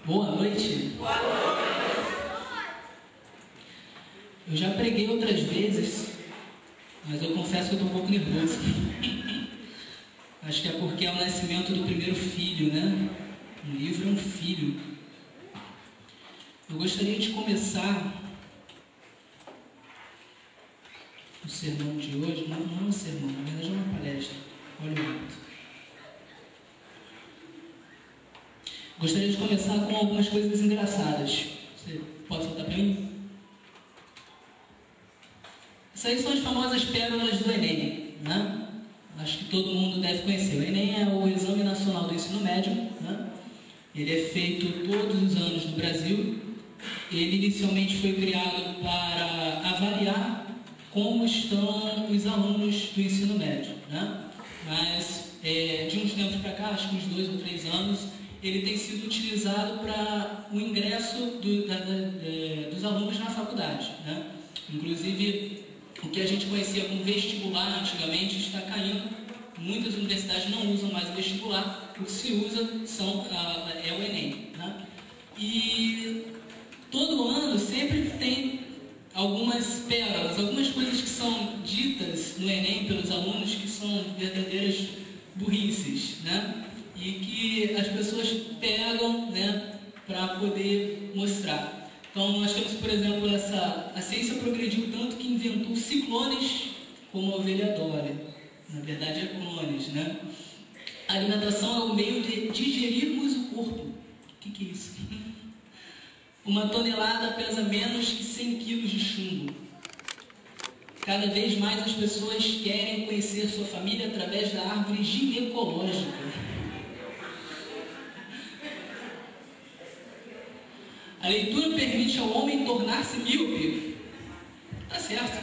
Boa noite. Boa noite. Eu já preguei outras vezes, mas eu confesso que eu estou um pouco nervoso. Acho que é porque é o nascimento do primeiro filho, né? Um livro é um filho. Eu gostaria de começar o sermão de hoje, não é um sermão, na verdade é uma palestra. Olha o hábito. Gostaria de começar com algumas coisas engraçadas. Você pode soltar para mim? Essas aí são as famosas pérolas do Enem, né? Acho que todo mundo deve conhecer. O Enem é o Exame Nacional do Ensino Médio, né? Ele é feito todos os anos no Brasil. Ele inicialmente foi criado para avaliar como estão os alunos do ensino médio, né? Mas de uns tempos para cá, acho que uns 2 ou 3 anos, ele tem sido utilizado para o ingresso dos alunos na faculdade, né? Inclusive, o que a gente conhecia como vestibular antigamente está caindo. Muitas universidades não usam mais o vestibular, o que se usa é o Enem, né? E todo ano sempre tem algumas pérolas, algumas coisas que são ditas no Enem pelos alunos que são verdadeiras burrices, né? E que as pessoas pegam, né, para poder mostrar. Então nós temos, por exemplo, a ciência progrediu tanto que inventou ciclones como a ovelha Dolly. Na verdade é clones, né? A alimentação é o meio de digerirmos o corpo. O que é isso? Uma tonelada pesa menos que 100 quilos de chumbo. Cada vez mais as pessoas querem conhecer sua família através da árvore ginecológica. A leitura permite ao homem tornar-se míope. Tá certo.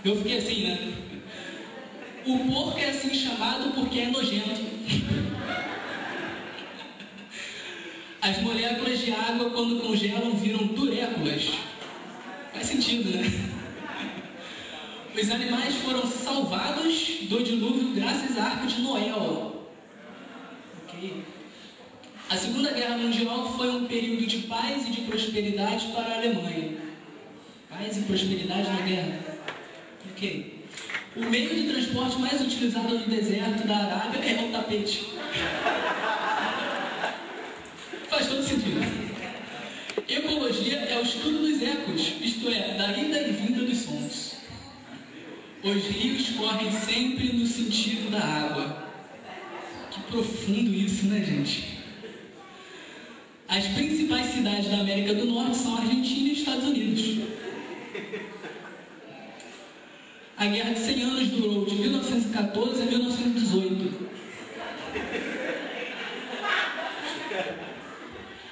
Eu fiquei assim, né? O porco é assim chamado porque é nojento. As moléculas de água, quando congelam, viram duréculas. Faz sentido, né? Os animais foram salvados do dilúvio graças à Arca de Noé. Ok. A Segunda Guerra Mundial foi um período de paz e de prosperidade para a Alemanha. Paz e prosperidade na guerra. Ok. O meio de transporte mais utilizado no deserto da Arábia é o tapete. Faz todo sentido. Ecologia é o estudo dos ecos, isto é, da ida e vinda dos sons. Os rios correm sempre no sentido da água. Que profundo isso, né, gente? As principais cidades da América do Norte são Argentina e Estados Unidos. A Guerra de 100 Anos durou de 1914 a 1918.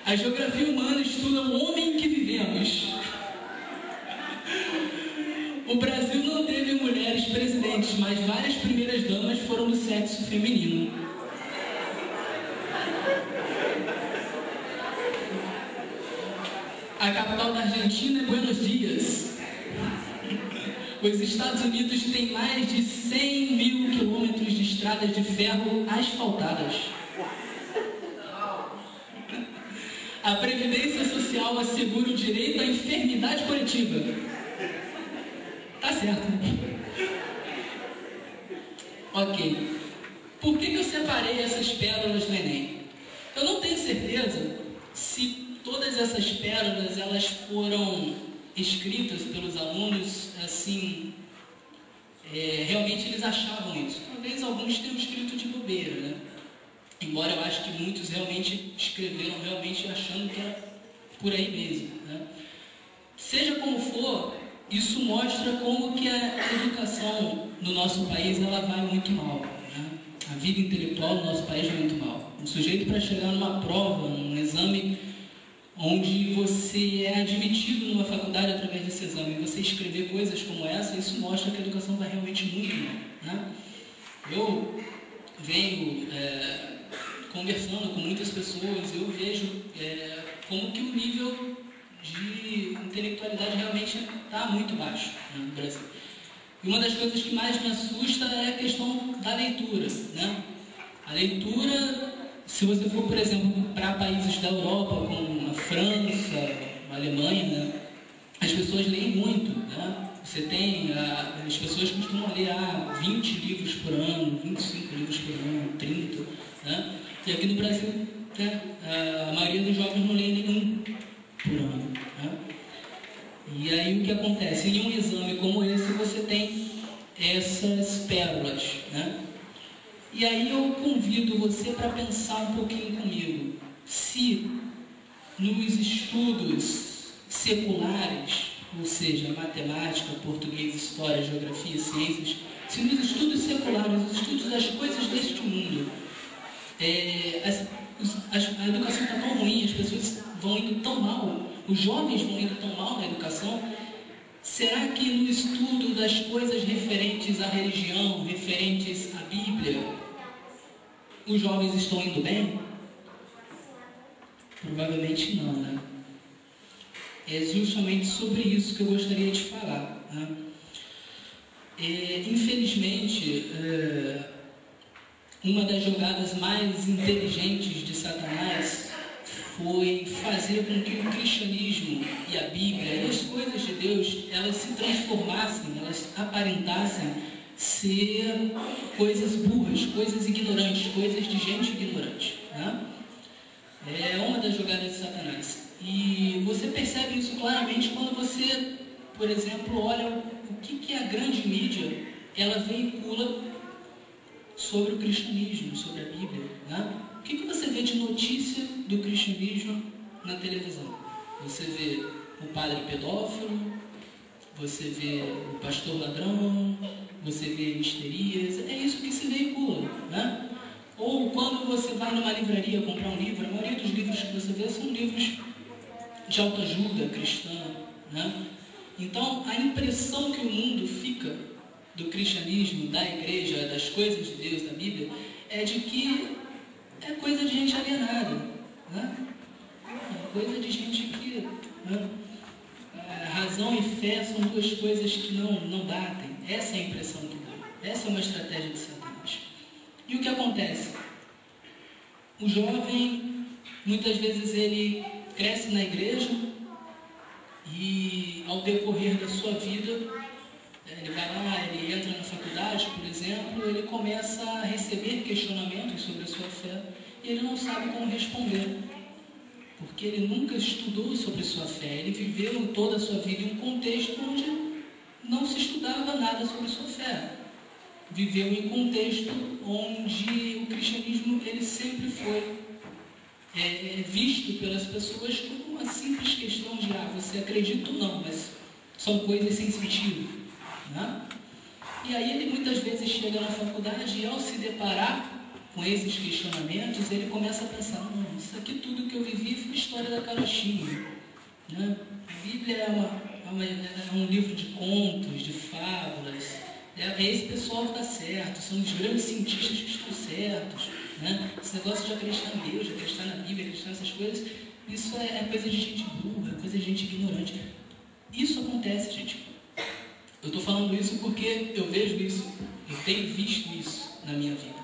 A geografia humana estuda o homem em que vivemos. O Brasil não teve mulheres presidentes, mas várias primeiras damas foram do sexo feminino. A capital da Argentina é Buenos Dias. Os Estados Unidos têm mais de 100 mil quilômetros de estradas de ferro asfaltadas. A Previdência Social assegura o direito à enfermidade coletiva. Tá certo. Ok. Por que eu separei essas pérolas do Enem? Eu não tenho certeza se todas essas pérolas elas foram escritas pelos alunos assim, realmente eles achavam isso. Talvez alguns tenham escrito de bobeira, né? Embora eu acho que muitos realmente escreveram realmente achando que era por aí mesmo, né? Seja como for, isso mostra como que a educação no nosso país ela vai muito mal, né? A vida intelectual no nosso país vai muito mal. Um sujeito para chegar numa prova, num exame onde você é admitido numa faculdade através desse exame, você escrever coisas como essa, isso mostra que a educação vai realmente muito mal, né? Eu venho conversando com muitas pessoas, eu vejo como que o nível de intelectualidade realmente está muito baixo, né, no Brasil. E uma das coisas que mais me assusta é a questão da leitura, né? A leitura Se você for, por exemplo, para países da Europa, como a França, a Alemanha, né, as pessoas leem muito, né? Você tem, as pessoas costumam ler 20 livros por ano, 25 livros por ano, 30, né? E aqui no Brasil, né, a maioria dos jovens não lê nenhum por ano, né? E aí o que acontece? Em um exame como esse, você tem essas pérolas, né? E aí eu convido você para pensar um pouquinho comigo. Se nos estudos seculares, ou seja, matemática, português, história, geografia, ciências, se nos estudos seculares, os estudos das coisas deste mundo, a educação está tão ruim, as pessoas vão indo tão mal, os jovens vão indo tão mal na educação, será que no estudo das coisas referentes à religião, referentes à Bíblia, os jovens estão indo bem? Provavelmente não, né? É justamente sobre isso que eu gostaria de falar, né? Infelizmente, uma das jogadas mais inteligentes de Satanás foi fazer com que o cristianismo e a Bíblia e as coisas de Deus, elas se transformassem, elas aparentassem ser coisas burras, coisas ignorantes, coisas de gente ignorante, né? É uma das jogadas de Satanás. E você percebe isso claramente quando você, por exemplo, olha o que a grande mídia ela veicula sobre o cristianismo, sobre a Bíblia, né? O que você vê de notícia do cristianismo na televisão? Você vê o padre pedófilo, você vê o pastor ladrão, você vê histerias, é isso que se veicula, né? Ou quando você vai numa livraria comprar um livro, a maioria dos livros que você vê são livros de autoajuda cristã, né? Então, a impressão que o mundo fica do cristianismo, da igreja, das coisas de Deus, da Bíblia, é de que é coisa de gente alienada, né? É coisa de gente que... né? Razão e fé são duas coisas que não batem. Essa é a impressão que dá. Essa é uma estratégia de Satanás. E o que acontece? O jovem, muitas vezes, ele cresce na igreja e, ao decorrer da sua vida, ele vai lá, ele entra na faculdade, por exemplo, ele começa a receber questionamentos sobre a sua fé e ele não sabe como responder, porque ele nunca estudou sobre sua fé, ele viveu toda a sua vida em um contexto onde não se estudava nada sobre sua fé. Viveu em um contexto onde o cristianismo ele sempre foi visto pelas pessoas como uma simples questão de você acredita ou não, mas são coisas sem sentido, né? E aí ele muitas vezes chega na faculdade e ao se deparar com esses questionamentos, ele começa a pensar, não, isso aqui tudo que eu vivi foi história da carochinha, né? A Bíblia é um livro de contos, de fábulas, é esse pessoal que está certo, são os grandes cientistas que estão certos, né? Esse negócio de acreditar em Deus, de acreditar na Bíblia, acreditar nessas coisas, isso é coisa de gente burra, é coisa de gente ignorante. Isso acontece, gente. Eu estou falando isso porque eu vejo isso, eu tenho visto isso na minha vida.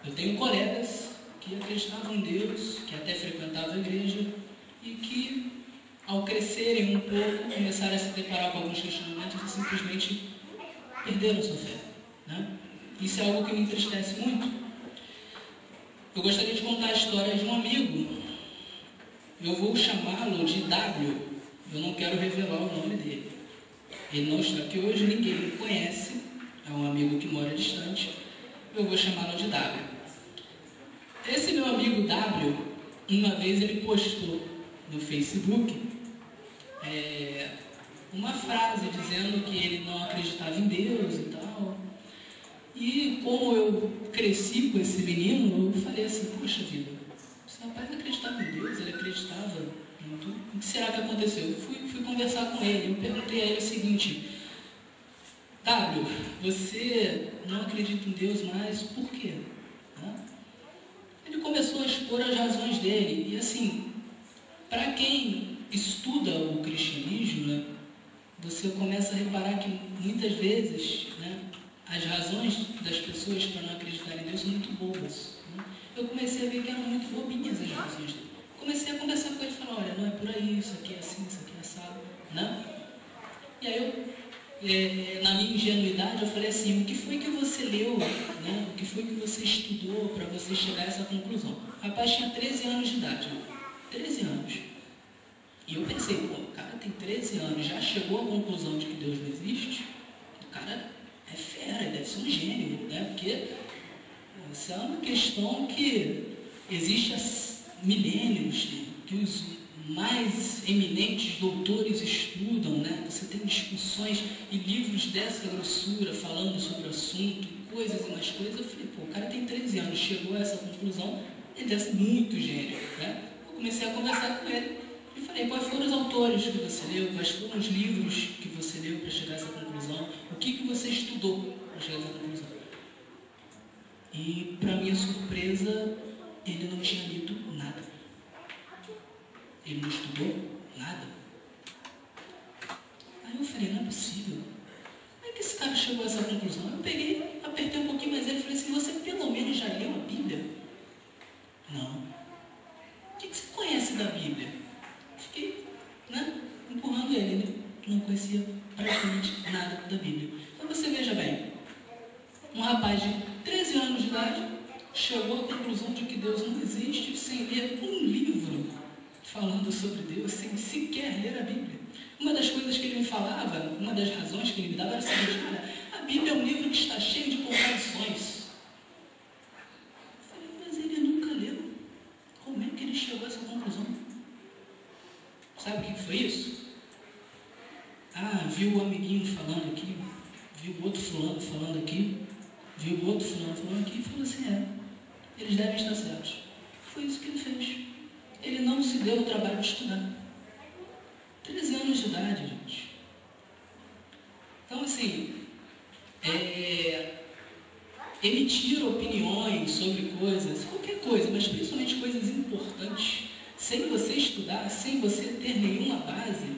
Eu tenho colegas que acreditavam em Deus, que até frequentavam a igreja e que, ao crescerem um pouco, começaram a se deparar com alguns questionamentos e simplesmente perderam sua fé, né? Isso é algo que me entristece muito. Eu gostaria de contar a história de um amigo. Eu vou chamá-lo de W. Eu não quero revelar o nome dele. Ele não está aqui hoje, ninguém me conhece. É um amigo que mora distante. Eu vou chamá-lo de W. Esse meu amigo W, uma vez ele postou no Facebook uma frase dizendo que ele não acreditava em Deus e tal. E como eu cresci com esse menino, eu falei assim, poxa vida, esse rapaz acreditava em Deus, ele acreditava em tudo. O que será que aconteceu? Eu fui conversar com ele, eu perguntei a ele o seguinte, W, você não acredita em Deus mais, por quê? Ele começou a expor as razões dele, e assim, para quem estuda o cristianismo, né, você começa a reparar que muitas vezes, né, as razões das pessoas para não acreditarem em Deus são muito bobas, né? eu comecei a ver que eram muito bobinhas as razões dele. Comecei a conversar com ele e falar, olha, não é por aí, isso aqui é assim, isso aqui é assado, né? E aí eu, na minha ingenuidade, eu falei assim, o que foi que você leu, né? O que foi que você estudou para você chegar a essa conclusão? O rapaz tinha 13 anos de idade, 13 anos. E eu pensei, pô, o cara tem 13 anos, já chegou à conclusão de que Deus não existe? O cara é fera, ele deve ser um gênio, né? Porque essa é uma questão que existe há milênios, que os mais eminentes doutores estudam, né? Você tem discussões e livros dessa grossura falando sobre o assunto, coisas e mais coisas. Eu falei, pô, o cara tem 13 anos, chegou a essa conclusão, ele deve ser muito gênio, né? Eu comecei a conversar com ele e falei, quais foram os autores que você leu, quais foram os livros que você leu para chegar a essa conclusão, o que você estudou para chegar a essa conclusão? E, para minha surpresa, ele não tinha lido nada. Ele não estudou nada. Aí eu falei, não é possível. Como é que esse cara chegou a essa conclusão? Eu peguei, apertei um pouquinho mais ele e falei assim, você pelo menos já leu a Bíblia? Não. O que você conhece da Bíblia? Fiquei, né, empurrando ele. Ele não conhecia praticamente nada da Bíblia. Então você veja bem, um rapaz de 13 anos de idade chegou à conclusão de que Deus não existe sem ler um livro falando sobre Deus, sem sequer ler a Bíblia. Uma das coisas que ele me falava, uma das razões que ele me dava era a seguinte, olha, a Bíblia é um livro que está cheio de contradições. Eu falei, mas ele nunca leu. Como é que ele chegou a essa conclusão? Sabe o que foi isso? Ah, viu o amiguinho falando aqui, viu o outro fulano falando aqui, viu o outro fulano falando aqui e falou assim, eles devem estar certos. Foi isso que ele fez. Ele não se deu o trabalho de estudar. 13 anos de idade, gente. Então, assim, emitir opiniões sobre coisas, qualquer coisa, mas principalmente coisas importantes, sem você estudar, sem você ter nenhuma base,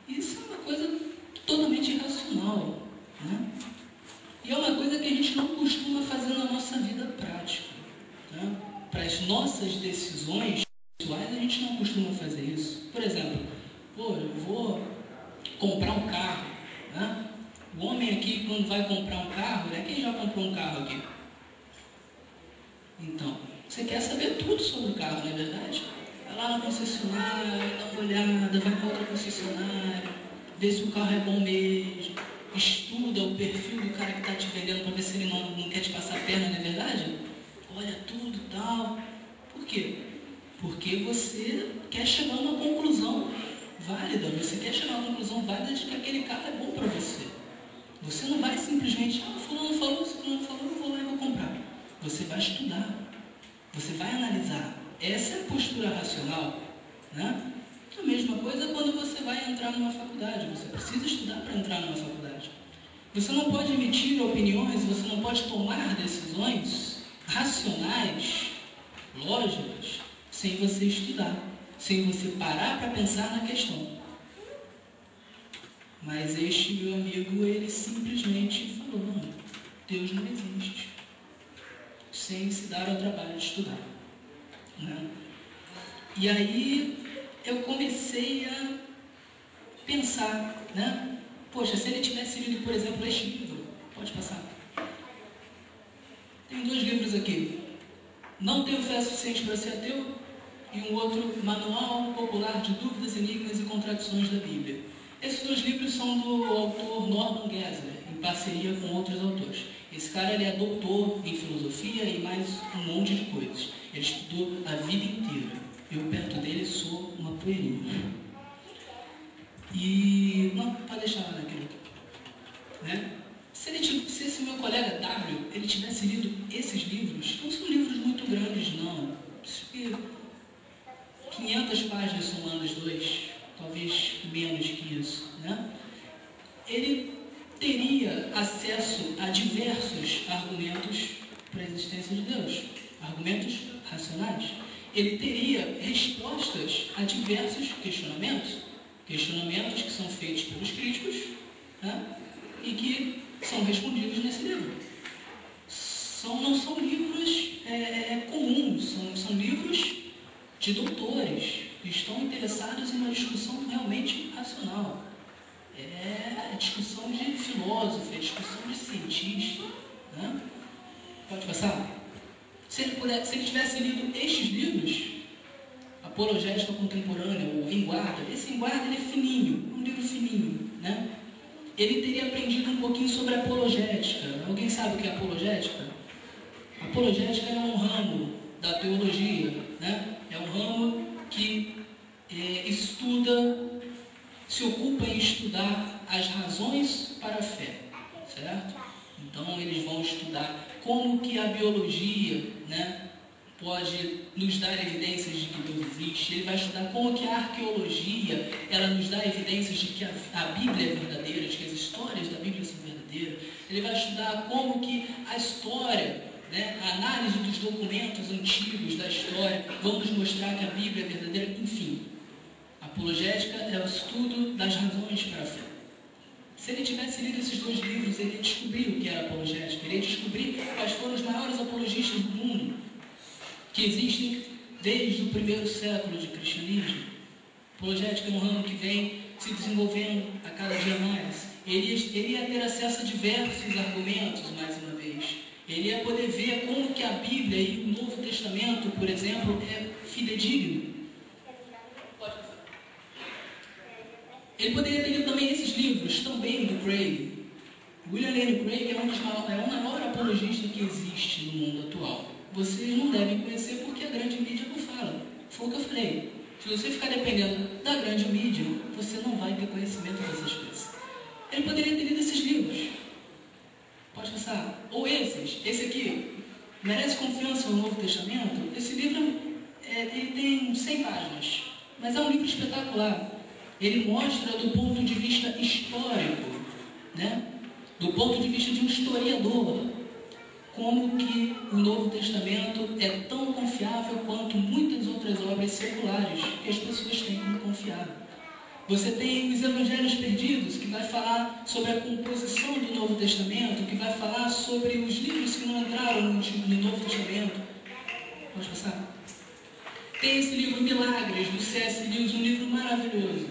isso é uma coisa totalmente irracional, né? E é uma coisa que a gente não costuma fazer na nossa vida prática, né? Para as nossas decisões pessoais, a gente não costuma fazer isso. Por exemplo, pô, eu vou comprar um carro, né? O homem aqui, quando vai comprar um carro, né? Quem já comprou um carro aqui? Então, você quer saber tudo sobre o carro, não é verdade? Vai lá na concessionária, dá uma olhada, vai para outra concessionária, vê se o carro é bom mesmo, estuda o perfil do cara que está te vendendo para ver se ele não quer te passar a perna, não é verdade? Olha tudo e tal. Por quê? Porque você quer chegar a uma conclusão válida, você quer chegar a uma conclusão válida de que aquele carro é bom para você. Você não vai simplesmente, fulano falou, eu vou lá e vou comprar. Você vai estudar, você vai analisar. Essa é a postura racional, né? A mesma coisa quando você vai entrar numa faculdade, você precisa estudar para entrar numa faculdade. Você não pode emitir opiniões, você não pode tomar decisões racionais, lógicas, sem você estudar, sem você parar para pensar na questão. Mas este meu amigo, ele simplesmente falou, não, Deus não existe, sem se dar ao trabalho de estudar, né? E aí eu comecei a pensar, né? Poxa, se ele tivesse lido, por exemplo, este livro, pode passar. Tem 2 livros aqui. Não Tenho Fé Suficiente para Ser Ateu e um outro, Manual Popular de Dúvidas, Enigmas e Contradições da Bíblia. Esses 2 livros são do autor Norman Geisler, em parceria com outros autores. Esse cara, ele é doutor em filosofia e mais um monte de coisas. Ele estudou a vida inteira. Eu, perto dele, sou uma poeirinha. E... não, pode deixar lá naquele aqui, né? Se esse meu colega W, ele tivesse lido esses livros, não são livros muito grandes, não. 500 páginas somando os 2, talvez menos que isso, né? Ele teria acesso a diversos argumentos para a existência de Deus, argumentos racionais. Ele teria respostas a diversos questionamentos que são feitos pelos críticos, né? E que são respondidos nesse livro. Não são livros comuns, são livros de doutores que estão interessados em uma discussão realmente racional. É discussão de filósofo, é discussão de cientista. Né? Pode passar? Se ele tivesse lido estes livros, Apologética Contemporânea, ou Em Guarda, esse Em Guarda ele é fininho, um livro fininho, né? Ele teria aprendido um pouquinho sobre apologética. Alguém sabe o que é apologética? Apologética é um ramo da teologia, né? É um ramo que se ocupa em estudar as razões para a fé, certo? Então eles vão estudar como que a biologia, né, pode nos dar evidências de que Deus existe. Ele vai estudar como que a arqueologia ela nos dá evidências de que a Bíblia é verdadeira, de que as histórias da Bíblia são verdadeiras. Ele vai estudar como que a história, né, a análise dos documentos antigos da história vão nos mostrar que a Bíblia é verdadeira. Enfim, a apologética é o estudo das razões para a fé. Se ele tivesse lido esses dois livros, ele ia descobrir o que era apologética, ele ia descobrir quais foram os maiores apologistas do mundo, que existem desde o primeiro século de cristianismo. Apologética é um ramo que vem se desenvolvendo a cada dia mais. Ele ia ter acesso a diversos argumentos, mais uma vez. Ele ia poder ver como que a Bíblia e o Novo Testamento, por exemplo, é fidedigno. Ele poderia ter lido também esses livros, também do Craig. William Lane Craig é o maior apologista que existe no mundo atual. Vocês não devem conhecer porque a grande mídia não fala. Foi o que eu falei. Se você ficar dependendo da grande mídia, você não vai ter conhecimento dessas coisas. Ele poderia ter lido esses livros. Pode passar. Ou esse aqui, Merece Confiança no Novo Testamento. Esse livro ele tem 100 páginas, mas é um livro espetacular. Ele mostra do ponto de vista histórico, né? Do ponto de vista de um historiador, como que o Novo Testamento é tão confiável quanto muitas outras obras seculares que as pessoas têm como confiável. Você tem os Evangelhos Perdidos, que vai falar sobre a composição do Novo Testamento, que vai falar sobre os livros que não entraram no Novo Testamento. Pode passar? Tem esse livro Milagres, do C.S. Lewis, um livro maravilhoso.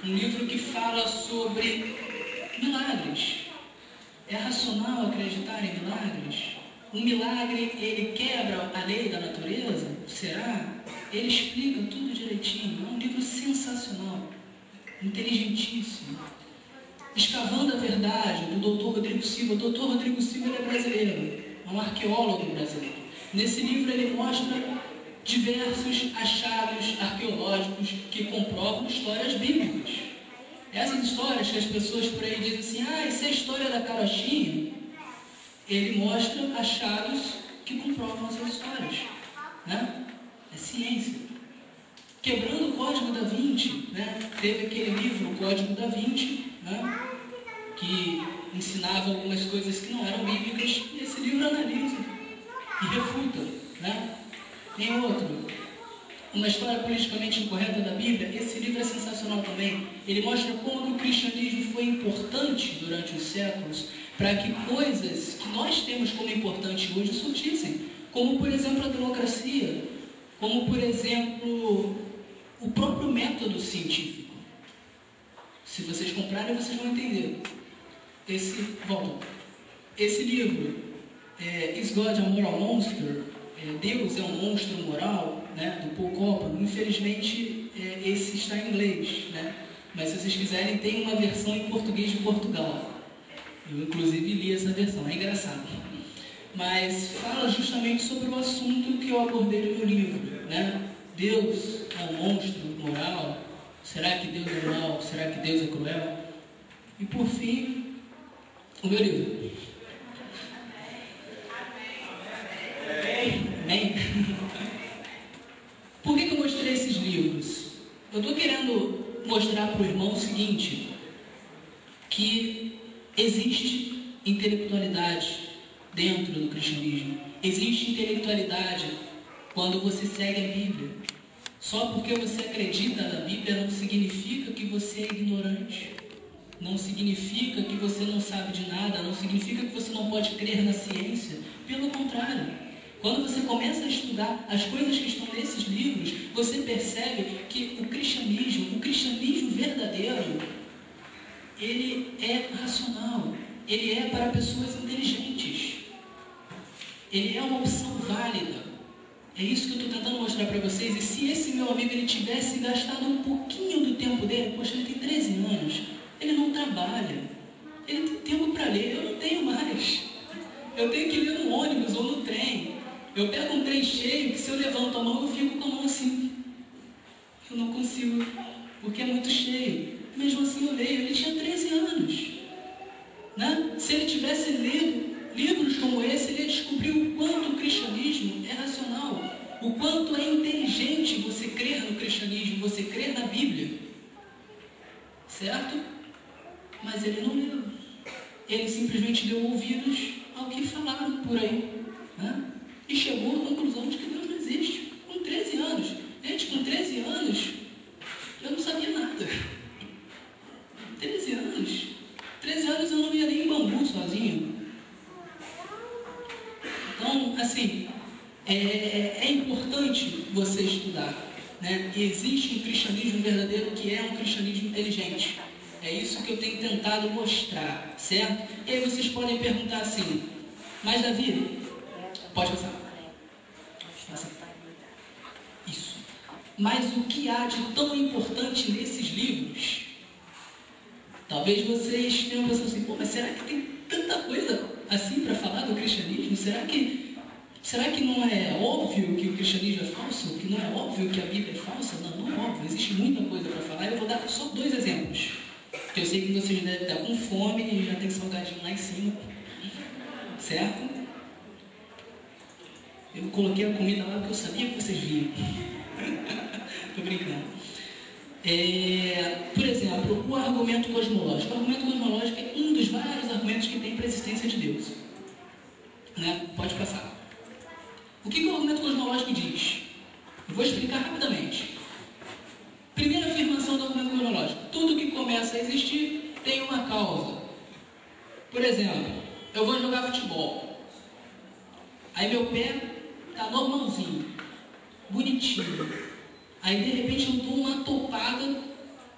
Um livro que fala sobre milagres. É racional acreditar em milagres? Um milagre, ele quebra a lei da natureza? Será? Ele explica tudo direitinho. É um livro sensacional, inteligentíssimo. Escavando a Verdade, do Dr. Rodrigo Silva. O Dr. Rodrigo Silva é brasileiro, é um arqueólogo brasileiro. Nesse livro ele mostra diversos achados arqueológicos que comprovam histórias bíblicas. Essas histórias que as pessoas por aí dizem assim, isso é a história da carochinha. Ele mostra achados que comprovam essas histórias, né? É ciência. Quebrando o Código da Vinci, né? Teve aquele livro, o Código da Vinci, né? Que ensinava algumas coisas que não eram bíblicas, e esse livro analisa e refuta, né? Tem outro, Uma História Politicamente Incorreta da Bíblia. Esse livro é sensacional também. Ele mostra como o cristianismo foi importante durante os séculos para que coisas que nós temos como importante hoje surgissem, como por exemplo a democracia, como por exemplo o próprio método científico. Se vocês comprarem, vocês vão entender. Esse livro, Is God a Moral Monster? Deus é um monstro moral, né, do Paul Copan. Infelizmente, esse está em inglês, né? Mas se vocês quiserem, tem uma versão em português de Portugal. Eu, inclusive, li essa versão, é engraçado. Mas fala justamente sobre o assunto que eu abordei no meu livro, né? Deus é um monstro moral? Será que Deus é mau? Será que Deus é cruel? E, por fim, o meu livro. Amém? Por que eu mostrei esses livros? Eu estou querendo mostrar para o irmão o seguinte, que existe intelectualidade dentro do cristianismo. Existe intelectualidade quando você segue a Bíblia. Só porque você acredita na Bíblia não significa que você é ignorante. Não significa que você não sabe de nada. Não significa que você não pode crer na ciência. Pelo contrário. Quando você começa a estudar as coisas que estão nesses livros, você percebe que o cristianismo verdadeiro, ele é racional, ele é para pessoas inteligentes, ele é uma opção válida. É isso que eu estou tentando mostrar para vocês. E se esse meu amigo ele tivesse gastado um pouquinho do tempo dele, poxa, ele tem 13 anos, ele não trabalha, ele tem tempo para ler, eu não tenho mais. Eu tenho que ler no ônibus ou no trem. Eu pego um trem cheio que se eu levanto a mão, eu fico com a mão assim. Eu não consigo, porque é muito cheio. Mesmo assim eu leio. Ele tinha 13 anos. Né? Se ele tivesse lido livros como esse, ele ia descobrir o quanto o cristianismo é racional, o quanto é inteligente você crer no cristianismo, você crer na Bíblia. Certo? Mas ele não leu. Ele simplesmente deu ouvidos ao que falaram por aí. Né? E chegou à conclusão de que Deus não existe. Com 13 anos. Gente, com 13 anos, eu não sabia nada. 13 anos. 13 anos eu não ia nem em bambu sozinho. Então, assim, é importante você estudar. Né? E existe um cristianismo verdadeiro que é um cristianismo inteligente. É isso que eu tenho tentado mostrar, certo? E aí vocês podem perguntar assim, mas Davi, pode passar. Isso. Mas o que há de tão importante nesses livros? Talvez vocês tenham pensado assim, pô, mas será que tem tanta coisa assim para falar do cristianismo? Será que não é óbvio que o cristianismo é falso? Que não é óbvio que a Bíblia é falsa? Não é óbvio, existe muita coisa para falar. Eu vou dar só 2 exemplos. Porque eu sei que vocês devem estar com fome e já tem salgadinho lá em cima. Certo? Eu coloquei a comida lá porque eu sabia que vocês vinham. Estou brincando. Por exemplo, o argumento cosmológico. O argumento cosmológico é um dos vários argumentos que tem para a existência de Deus. Né? Pode passar. O que o argumento cosmológico diz? Eu vou explicar rapidamente. Primeira afirmação do argumento cosmológico. Tudo que começa a existir tem uma causa. Por exemplo, eu vou jogar futebol. Aí meu pé está normalzinho, bonitinho. Aí de repente eu dou uma topada,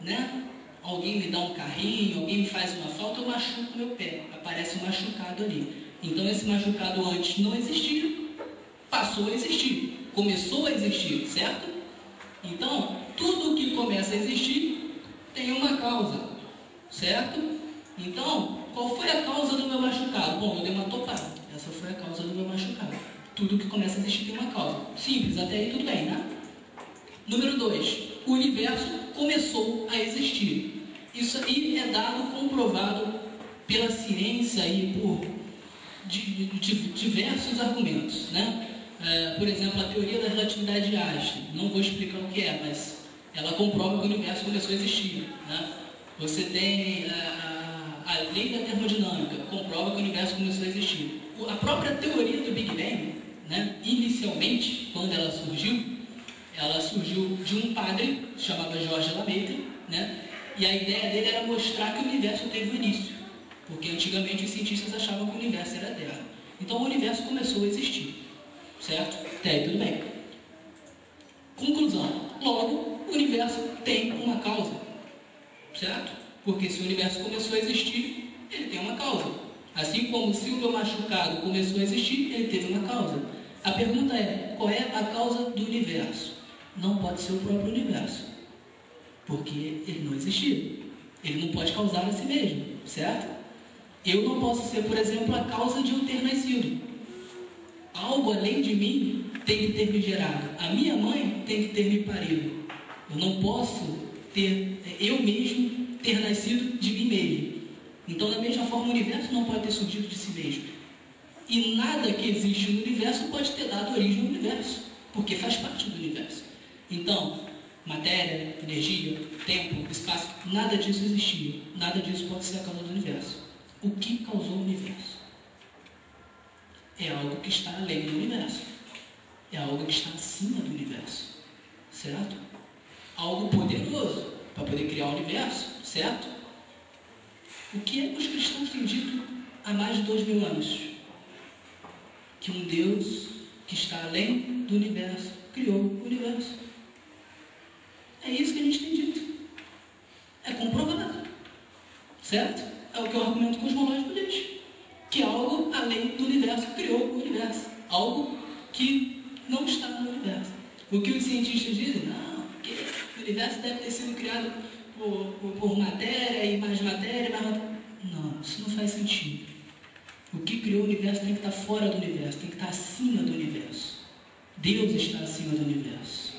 né? Alguém me dá um carrinho, alguém me faz uma falta, eu machuco meu pé. Aparece um machucado ali. Então esse machucado antes não existia, passou a existir, começou a existir, certo? Então, tudo que começa a existir tem uma causa, certo? Então, qual foi a causa do meu machucado? Bom, eu dei uma topada. Essa foi a causa do meu machucado. Tudo que começa a existir tem uma causa. Simples, até aí tudo bem, né? Número 2. O universo começou a existir. Isso aí é dado comprovado pela ciência e por diversos argumentos, né? Por exemplo, a teoria da relatividade de Einstein. Não vou explicar o que é, mas ela comprova que o universo começou a existir, né? Você tem a lei da termodinâmica, comprova que o universo começou a existir. A própria teoria do Big Bang, né? Inicialmente, quando ela surgiu de um padre chamado Georges Lemaitre, né? E a ideia dele era mostrar que o universo teve um início, porque antigamente os cientistas achavam que o universo era eterno. Então o universo começou a existir, certo? Até aí tudo bem. Conclusão. Logo, o universo tem uma causa, certo? Porque se o universo começou a existir, ele tem uma causa. Assim como se o meu machucado começou a existir, ele teve uma causa. A pergunta é, qual é a causa do universo? Não pode ser o próprio universo, porque ele não existiu. Ele não pode causar a si mesmo, certo? Eu não posso ser, por exemplo, a causa de eu ter nascido. Algo além de mim tem que ter me gerado. A minha mãe tem que ter me parido. Eu não posso eu mesmo ter nascido de mim mesmo. Então, da mesma forma, o universo não pode ter surgido de si mesmo. E nada que existe no universo pode ter dado origem ao universo, porque faz parte do universo. Então, matéria, energia, tempo, espaço, nada disso existia. Nada disso pode ser a causa do universo. O que causou o universo? É algo que está além do universo. É algo que está acima do universo. Certo? Algo poderoso para poder criar o universo. Certo? O que é que os cristãos têm dito há mais de 2000 anos? Que um Deus que está além do universo, criou o universo. É isso que a gente tem dito. É comprovado. Certo? É o que o argumento cosmológico diz. Que algo além do universo criou o universo. Algo que não está no universo. O que os cientistas dizem? Não, porque o universo deve ter sido criado por matéria e mais matéria e mais matéria. Não, isso não faz sentido. O que criou o universo tem que estar fora do universo, tem que estar acima do universo. Deus está acima do universo.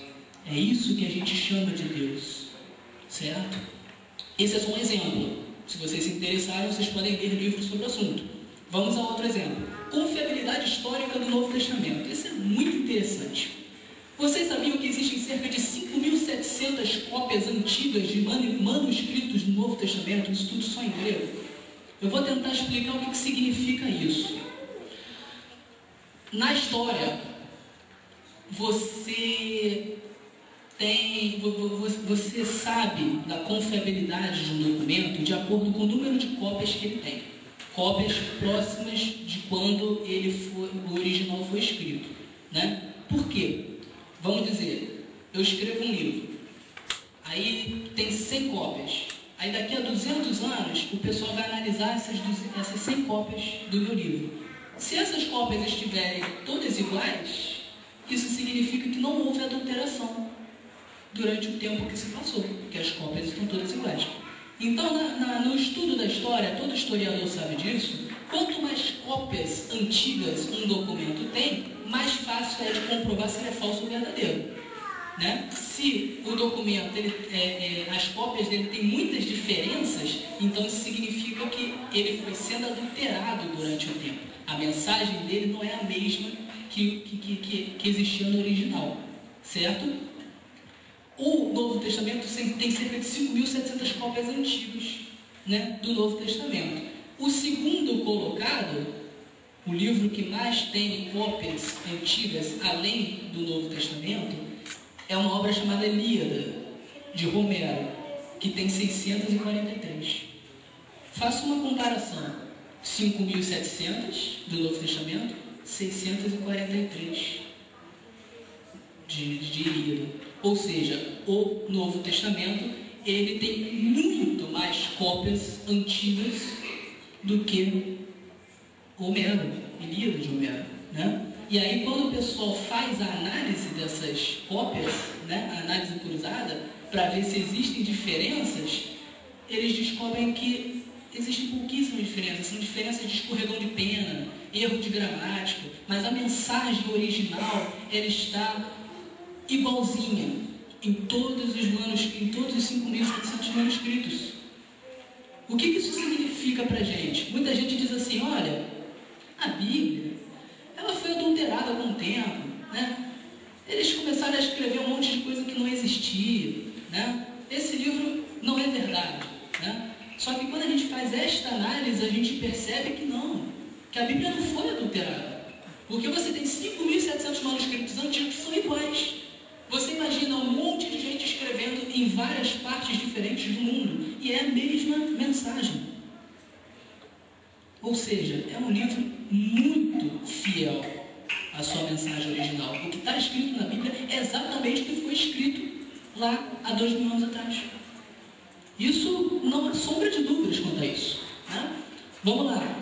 É isso que a gente chama de Deus. Certo? Esse é só um exemplo. Se vocês se interessarem, vocês podem ler livros sobre o assunto. Vamos a outro exemplo. Confiabilidade histórica do Novo Testamento. Isso é muito interessante. Vocês sabiam que existem cerca de 5.700 cópias antigas de manuscritos do Novo Testamento? Isso tudo só em grego. Eu vou tentar explicar o que significa isso. Na história, você sabe da confiabilidade de um documento de acordo com o número de cópias que ele tem. Cópias próximas de quando o original foi escrito. Né? Por quê? Vamos dizer, eu escrevo um livro, aí tem 100 cópias. Aí daqui a 200 anos, o pessoal vai analisar essas 100 cópias do meu livro. Se essas cópias estiverem todas iguais, isso significa que não houve adulteração durante o tempo que se passou, porque as cópias estão todas iguais. Então, no estudo da história, todo historiador sabe disso, quanto mais cópias antigas um documento tem, mais fácil é de comprovar se ele é falso ou verdadeiro. Né? Se o documento, as cópias dele têm muitas diferenças, então isso significa que ele foi sendo adulterado durante o tempo. A mensagem dele não é a mesma que existia no original. Certo? O Novo Testamento tem cerca de 5.700 cópias antigas, né, do Novo Testamento. O segundo colocado, o livro que mais tem cópias antigas além do Novo Testamento, é uma obra chamada Ilíada, de Homero, que tem 643. Faça uma comparação. 5.700 do Novo Testamento, 643 de Ilíada. Ou seja, o Novo Testamento, ele tem muito mais cópias antigas do que Homero, Ilíada de Homero, né? E aí, quando o pessoal faz a análise dessas cópias, né, a análise cruzada, para ver se existem diferenças, eles descobrem que existem pouquíssimas diferenças. São diferenças de escorregão de pena, erro de gramática, mas a mensagem original, ela está igualzinha em todos os 5.700 manuscritos. O que isso significa para a gente? Muita gente diz assim, olha, a Bíblia, ela foi adulterada com o tempo, né? Eles começaram a escrever um monte de coisa que não existia, né? Esse livro não é verdade, né? Só que quando a gente faz esta análise, a gente percebe que não, que a Bíblia não foi adulterada, porque você tem 5.700 manuscritos antigos que são iguais. Você imagina um monte de gente escrevendo em várias partes diferentes do mundo, e é a mesma mensagem. Ou seja, é um livro muito fiel à sua mensagem original. O que está escrito na Bíblia é exatamente o que foi escrito lá há 2.000 anos atrás. Isso não há sombra de dúvidas quanto a isso, né? Vamos lá.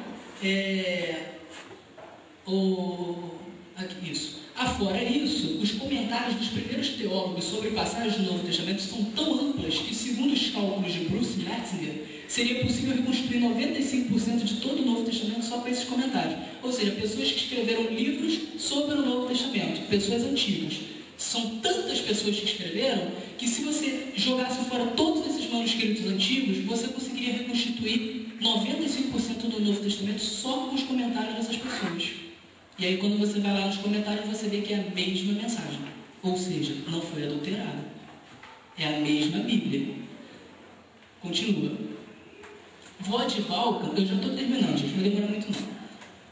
Aqui, isso. Afora isso, os comentários dos primeiros teólogos sobre passagens do Novo Testamento são tão amplas que, segundo os cálculos de Bruce Metzinger, seria possível reconstruir 95% de todo o Novo Testamento só com esses comentários. Ou seja, pessoas que escreveram livros sobre o Novo Testamento, pessoas antigas. São tantas pessoas que escreveram que, se você jogasse fora todos esses manuscritos antigos, você conseguiria reconstituir 95% do Novo Testamento só com os comentários dessas pessoas. E aí, quando você vai lá nos comentários, você vê que é a mesma mensagem. Ou seja, não foi adulterada. É a mesma Bíblia. Continua. Vodd Balkan, eu já estou terminando, gente, não vai demorar muito não.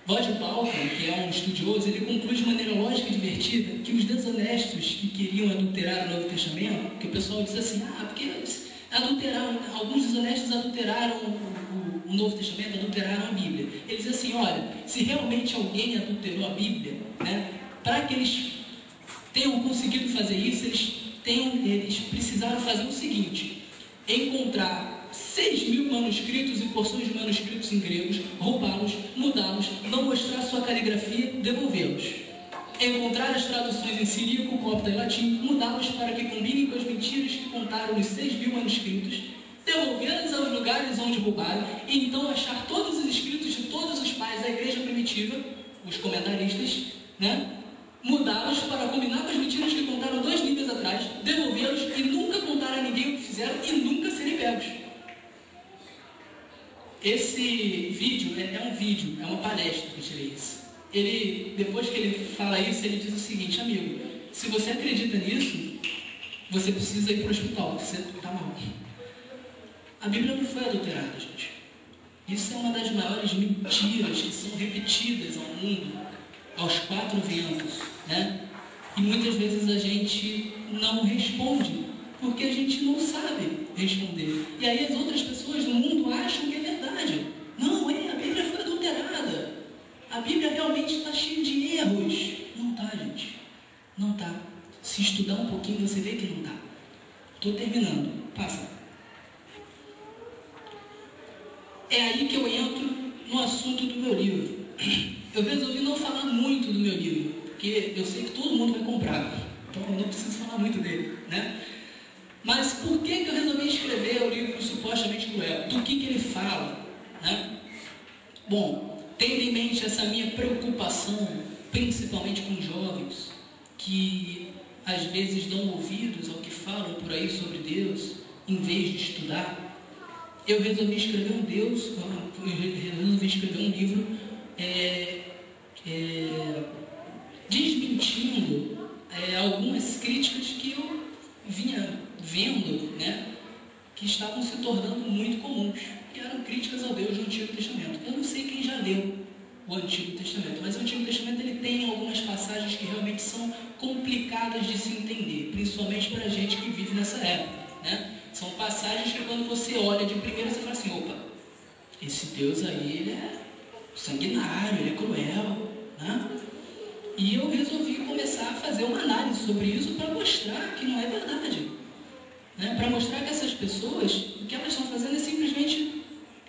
Vodd Balkan, que é um estudioso, ele conclui de maneira lógica e divertida que os desonestos que queriam adulterar o Novo Testamento, que o pessoal diz assim, porque adulteraram, alguns desonestos adulteraram o Novo Testamento, adulteraram a Bíblia. Ele diz assim, olha, se realmente alguém adulterou a Bíblia, né, para que eles tenham conseguido fazer isso, eles precisaram fazer o seguinte: encontrar 6.000 manuscritos e porções de manuscritos em gregos, roubá-los, mudá-los, não mostrar sua caligrafia, devolvê-los. Encontrar as traduções em siríaco, copta e latim, mudá-los para que combinem com as mentiras que contaram nos 6.000 manuscritos, devolvê-los aos lugares onde roubaram, e então achar todos os escritos de todos os pais da igreja primitiva, os comentaristas, mudá-los para combinar com as mentiras que contaram 2 níveis atrás, devolvê-los e nunca contar a ninguém o que fizeram e nunca serem pegos. Esse vídeo é uma palestra que eu tirei isso. Depois que ele fala isso, ele diz o seguinte: amigo, se você acredita nisso, você precisa ir para o hospital, porque você está mal. A Bíblia não foi adulterada, gente. Isso é uma das maiores mentiras que são repetidas ao mundo, aos 4 ventos, E muitas vezes a gente não responde, porque a gente não sabe responder. E aí as outras pessoas do mundo acham que é verdade. Não, a Bíblia foi adulterada. A Bíblia realmente está cheia de erros. Não está, gente. Não está. Se estudar um pouquinho, você vê que não está. Estou terminando. Passa. É aí que eu entro no assunto do meu livro. Eu resolvi não falar muito do meu livro, porque eu sei que todo mundo vai comprar. Então eu não preciso falar muito dele, Mas por que eu resolvi escrever o livro Supostamente Cruel? Do que ele fala, Bom, tendo em mente essa minha preocupação, principalmente com jovens, que às vezes dão ouvidos ao que falam por aí sobre Deus, em vez de estudar, eu resolvi escrever um livro desmentindo algumas críticas que eu vinha vendo, que estavam se tornando muito comuns, que eram críticas ao Deus do Antigo Testamento. Eu não sei quem já leu o Antigo Testamento, mas o Antigo Testamento ele tem algumas passagens que realmente são complicadas de se entender, principalmente para a gente que vive nessa época, São passagens que quando você olha de primeira você fala assim: opa, esse Deus aí, ele é sanguinário, ele é cruel, E eu resolvi começar a fazer uma análise sobre isso para mostrar que não é verdade, para mostrar que essas pessoas, o que elas estão fazendo é simplesmente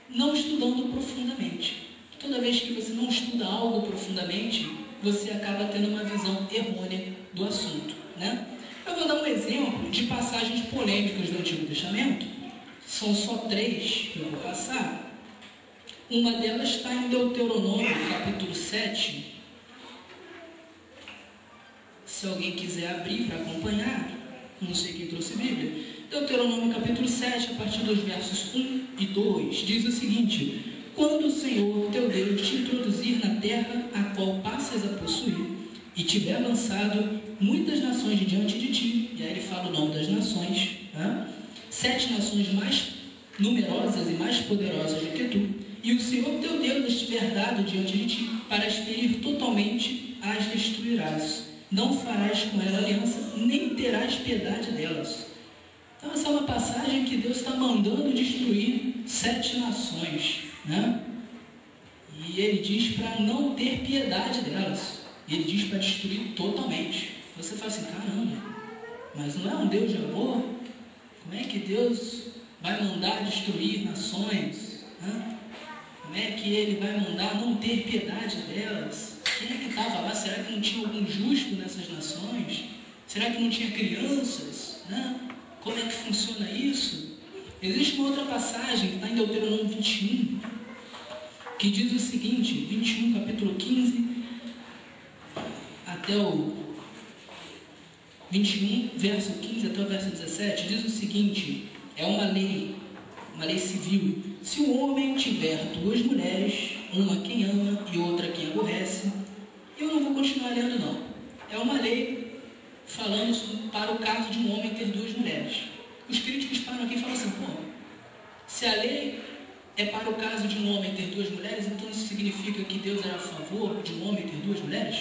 não estudando profundamente. Toda vez que você não estuda algo profundamente, você acaba tendo uma visão errônea do assunto, Eu vou dar um exemplo de passagens polêmicas do Antigo Testamento. São só 3 que eu vou passar. Uma delas está em Deuteronômio, capítulo 7. Se alguém quiser abrir para acompanhar, não sei quem trouxe Bíblia. Deuteronômio, capítulo 7, a partir dos versos 1 e 2, diz o seguinte: quando o Senhor, teu Deus, te introduzir na terra a qual passas a possuir, e tiver lançado muitas nações diante de ti, e aí ele fala o nome das nações, 7 nações mais numerosas e mais poderosas do que tu, e o Senhor teu Deus estiver dado diante de ti, para as ferir totalmente, as destruirás. Não farás com ela aliança, nem terás piedade delas. Então essa é uma passagem que Deus está mandando destruir 7 nações, E ele diz para não ter piedade delas. Ele diz para destruir totalmente. Você fala assim: caramba, mas não é um Deus de amor? Como é que Deus vai mandar destruir nações? Como é que ele vai mandar não ter piedade delas? Quem é que estava lá? Será que não tinha algum justo nessas nações? Será que não tinha crianças? Como é que funciona isso? Existe uma outra passagem que está em Deuteronômio 21, que diz o seguinte, 21, capítulo 15, até o 21, verso 15 até o verso 17, diz o seguinte: é uma lei civil. Se o homem tiver 2 mulheres, uma quem ama e outra quem aborrece, eu não vou continuar lendo não. É uma lei falando para o caso de um homem ter 2 mulheres. Os críticos param aqui e falam assim: se a lei é para o caso de um homem ter 2 mulheres, então isso significa que Deus era a favor de um homem ter 2 mulheres?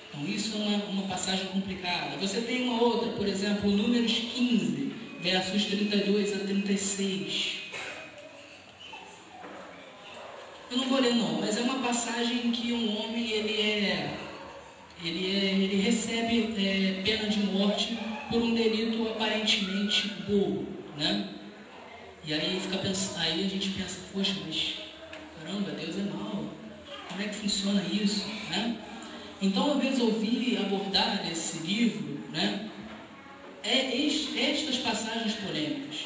Então isso é uma passagem complicada. Você tem uma outra, por exemplo, Números 15, versos 32 a 36. Eu não vou ler não, mas é uma passagem que um homem, ele é ele recebe pena de morte por um delito aparentemente bobo, né? E aí a gente pensa, poxa, mas caramba, Deus é mau, como é que funciona isso, né? Então eu resolvi abordar nesse livro, né, estas passagens polêmicas,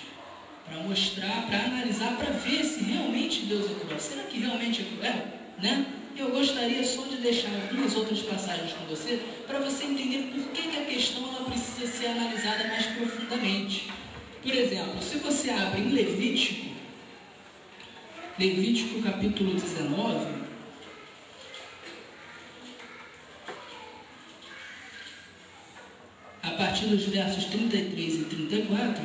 para mostrar, para analisar, para ver se realmente Deus é cruel. Será que realmente é cruel, né? Eu gostaria só de deixar algumas outras passagens com você, para você entender por que a questão ela precisa ser analisada mais profundamente. Por exemplo, se você abre em Levítico capítulo 19, a partir dos versos 33 e 34,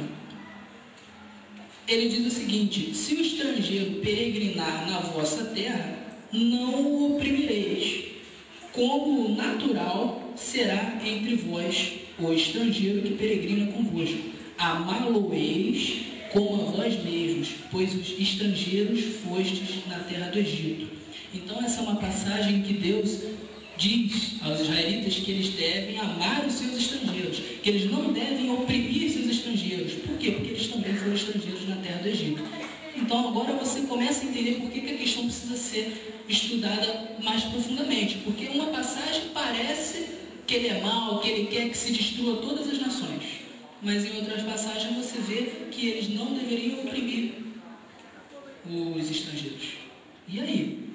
ele diz o seguinte: se o estrangeiro peregrinar na vossa terra, não o oprimireis, como natural será entre vós o estrangeiro que peregrina convosco. Amá-lo-eis como a vós mesmos, pois os estrangeiros fostes na terra do Egito. Então essa é uma passagem que Deus diz aos israelitas que eles devem amar os seus estrangeiros, que eles não devem oprimir seus estrangeiros. Por quê? Porque eles também foram estrangeiros na terra do Egito. Então agora você começa a entender por que a questão precisa ser estudada mais profundamente. Porque uma passagem parece que ele é mau, que ele quer que se destrua todas as nações. Mas em outras passagens você vê que eles não deveriam oprimir os estrangeiros. E aí?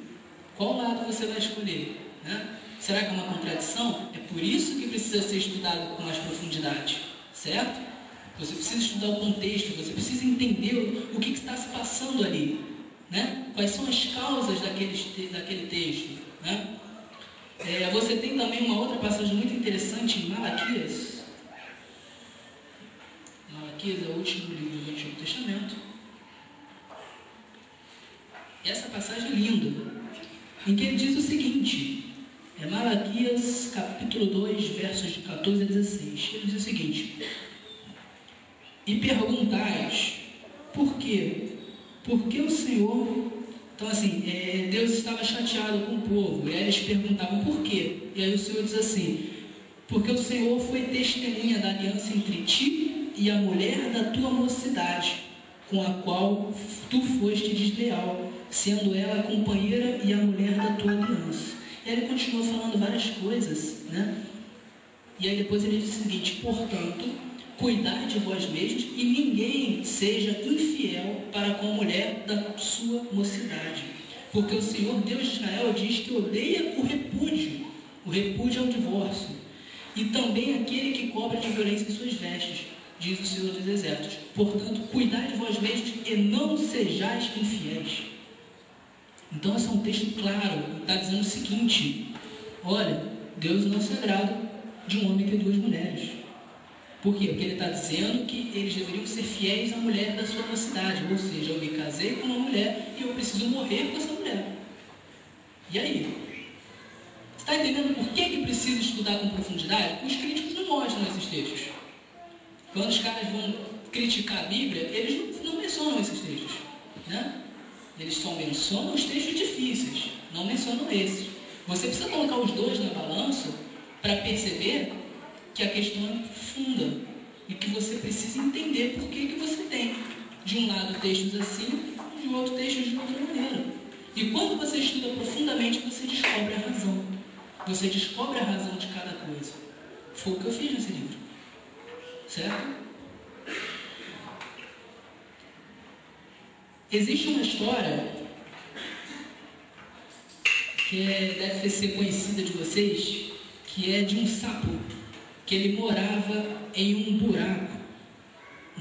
Qual lado você vai escolher, né? Será que é uma contradição? É por isso que precisa ser estudado com mais profundidade, certo? Você precisa estudar o contexto, você precisa entender o que está se passando ali, né? Quais são as causas daquele texto, né? Você tem também uma outra passagem muito interessante em Malaquias. Malaquias é o último livro do Antigo Testamento. E essa passagem é linda, em que ele diz o seguinte, Malaquias capítulo 2, versos de 14 a 16. Ele diz o seguinte: e perguntais, por quê? Porque o Senhor... Então assim, Deus estava chateado com o povo, e aí eles perguntavam por quê? E aí o Senhor diz assim: porque o Senhor foi testemunha da aliança entre ti e a mulher da tua mocidade, com a qual tu foste desleal, sendo ela a companheira e a mulher da tua aliança. E aí ele continua falando várias coisas, né? E aí depois ele diz o seguinte: portanto, cuidai de vós mesmos e ninguém seja infiel para com a mulher da sua mocidade. Porque o Senhor Deus de Israel diz que odeia o repúdio. O repúdio é o divórcio. E também aquele que cobra de violência em suas vestes, diz o Senhor dos Exércitos. Portanto, cuidai de vós mesmos e não sejais infiéis. Então esse é um texto claro, está dizendo o seguinte: olha, Deus não se agrada de um homem que tem duas mulheres. Por quê? Porque ele está dizendo que eles deveriam ser fiéis à mulher da sua mocidade. Ou seja, eu me casei com uma mulher e eu preciso morrer com essa mulher. E aí? Você está entendendo por que precisa estudar com profundidade? Os críticos não mostram esses textos. Quando os caras vão criticar a Bíblia, eles não mencionam esses textos, né? Eles só mencionam os textos difíceis, não mencionam esses. Você precisa colocar os dois na balança para perceber que a questão é profunda e que você precisa entender por que você tem, de um lado, textos assim, de outro, textos de outra maneira. E quando você estuda profundamente, você descobre a razão. Você descobre a razão de cada coisa. Foi o que eu fiz nesse livro. Certo? Existe uma história que deve ser conhecida de vocês, que é de um sapo, que ele morava em um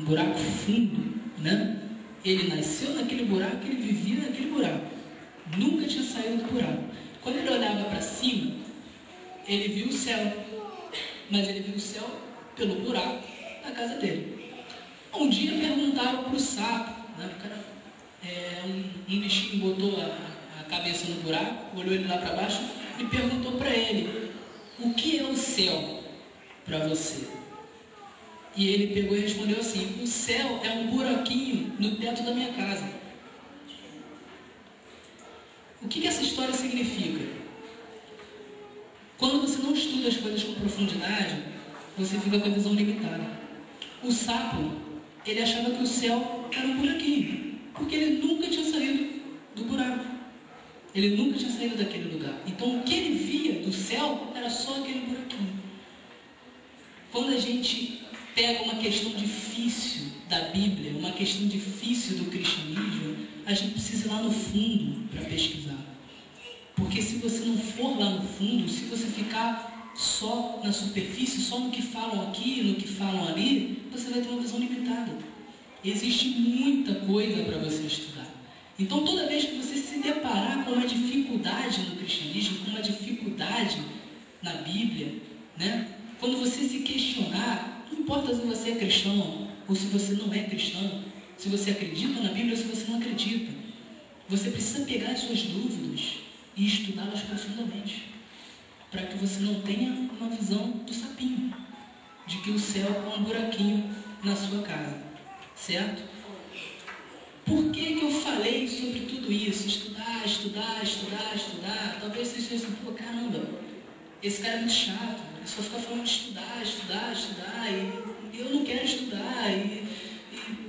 buraco fundo, né? Ele nasceu naquele buraco, ele vivia naquele buraco, nunca tinha saído do buraco. Quando ele olhava para cima, ele viu o céu, mas ele viu o céu pelo buraco da casa dele. Um dia perguntaram para o sapo, né? O cara, um bichinho botou a cabeça no buraco, olhou ele lá para baixo e perguntou para ele: o que é o céu para você? E ele pegou e respondeu assim: o céu é um buraquinho no teto da minha casa. O que essa história significa? Quando você não estuda estuda as coisas com profundidade, você fica com a visão limitada. O sapo, ele achava que o céu era um buraquinho, porque ele nunca tinha saído do buraco. Ele nunca tinha saído daquele lugar. Então, o que ele via do céu era só aquele buraquinho. Quando a gente pega uma questão difícil da Bíblia, uma questão difícil do cristianismo, a gente precisa ir lá no fundo para pesquisar. Porque se você não for lá no fundo, se você ficar só na superfície, só no que falam aqui, no que falam ali, você vai ter uma visão limitada. Existe muita coisa para você estudar. Então, toda vez que você se deparar com uma dificuldade no cristianismo, com uma dificuldade na Bíblia, né? Quando você se questionar, não importa se você é cristão ou se você não é cristão, se você acredita na Bíblia ou se você não acredita, você precisa pegar as suas dúvidas e estudá-las profundamente, para que você não tenha uma visão do sapinho, de que o céu é um buraquinho na sua casa, certo? Por que eu falei sobre tudo isso? Estudar. Talvez você esteja assim, pô, caramba, esse cara é muito chato, ele só fica falando de estudar, e eu não quero estudar, e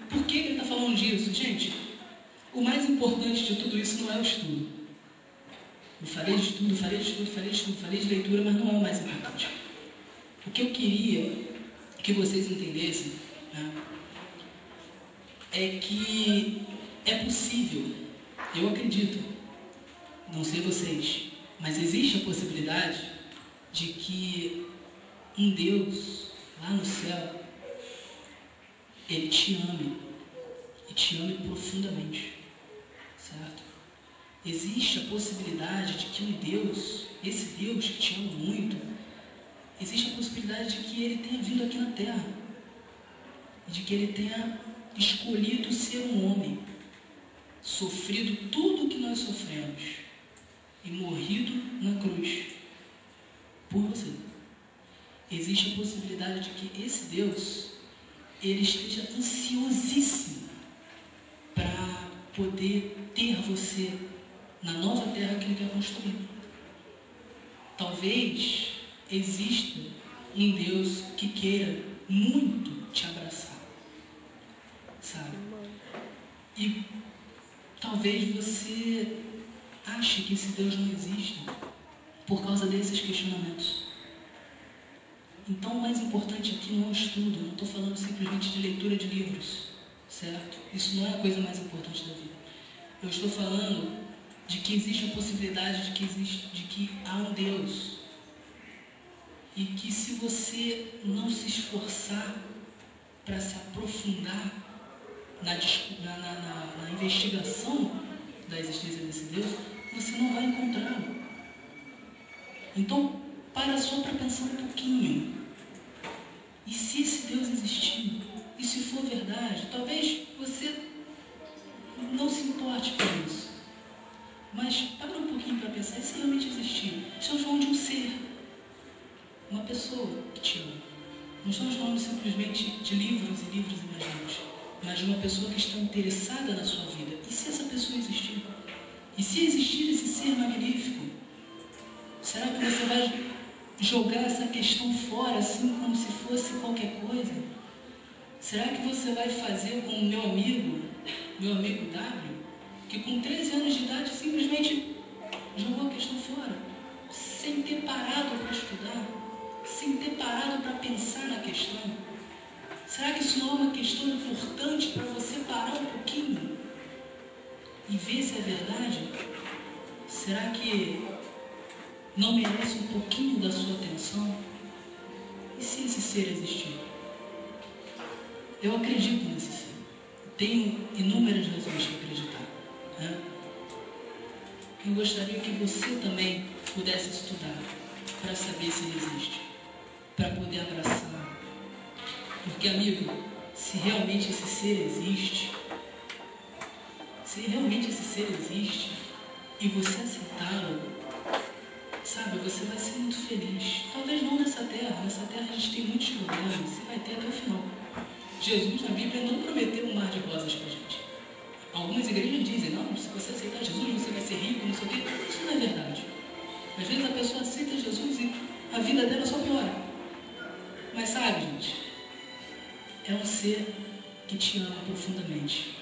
por que ele está falando disso? Gente, o mais importante de tudo isso não é o estudo. Eu falei de estudo, falei de leitura, mas não é o mais importante. O que eu queria que vocês entendessem, né, é que é possível, eu acredito, não sei vocês, mas existe a possibilidade de que um Deus lá no céu, Ele te ame, e te ame profundamente, certo? Existe a possibilidade de que um Deus, esse Deus que te ama muito, existe a possibilidade de que Ele tenha vindo aqui na Terra, e de que Ele tenha escolhido ser um homem, sofrido tudo o que nós sofremos, e morrido na cruz, por você. Existe a possibilidade de que esse Deus, Ele esteja ansiosíssimo para poder ter você na nova terra que Ele quer construir. Talvez exista um Deus que queira muito te abraçar, sabe? E talvez você ache que esse Deus não existe por causa desses questionamentos. Então, o mais importante aqui não é o estudo, eu não estou falando simplesmente de leitura de livros, certo? Isso não é a coisa mais importante da vida. Eu estou falando de que existe a possibilidade de que há um Deus, e que se você não se esforçar para se aprofundar na investigação da existência desse Deus, você não vai encontrá-lo. Então, para só para pensar um pouquinho. E se esse Deus existir? E se for verdade? Talvez você não se importe com isso. Mas para um pouquinho para pensar, e se realmente existir? Estamos falando de um ser, uma pessoa que te ama. Não estamos falando simplesmente de livros e livros imaginários, mas de uma pessoa que está interessada na sua vida. E se essa pessoa existir? E se existir esse ser magnífico? Será que você vai jogar essa questão fora, assim como se fosse qualquer coisa? Será que você vai fazer como meu amigo W, que com 13 anos de idade simplesmente jogou a questão fora, sem ter parado para estudar, sem ter parado para pensar na questão? Será que isso não é uma questão importante para você parar um pouquinho e ver se é verdade? Será que não merece um pouquinho da sua atenção? E se esse ser existir? Eu acredito nesse ser. Tenho inúmeras razões para acreditar, né? Eu gostaria que você também pudesse estudar para saber se ele existe, para poder abraçar. Porque, amigo, se realmente esse ser existe, e você aceitá-lo, sabe, você vai ser muito feliz. Talvez não nessa terra a gente tem muitos problemas, você vai ter até o final. Jesus, na Bíblia, não prometeu um mar de rosas para a gente. Algumas igrejas dizem, não, se você aceitar Jesus, você vai ser rico, não sei o quê. Isso não é verdade. Às vezes a pessoa aceita Jesus e a vida dela só piora. Mas sabe, gente, é um ser que te ama profundamente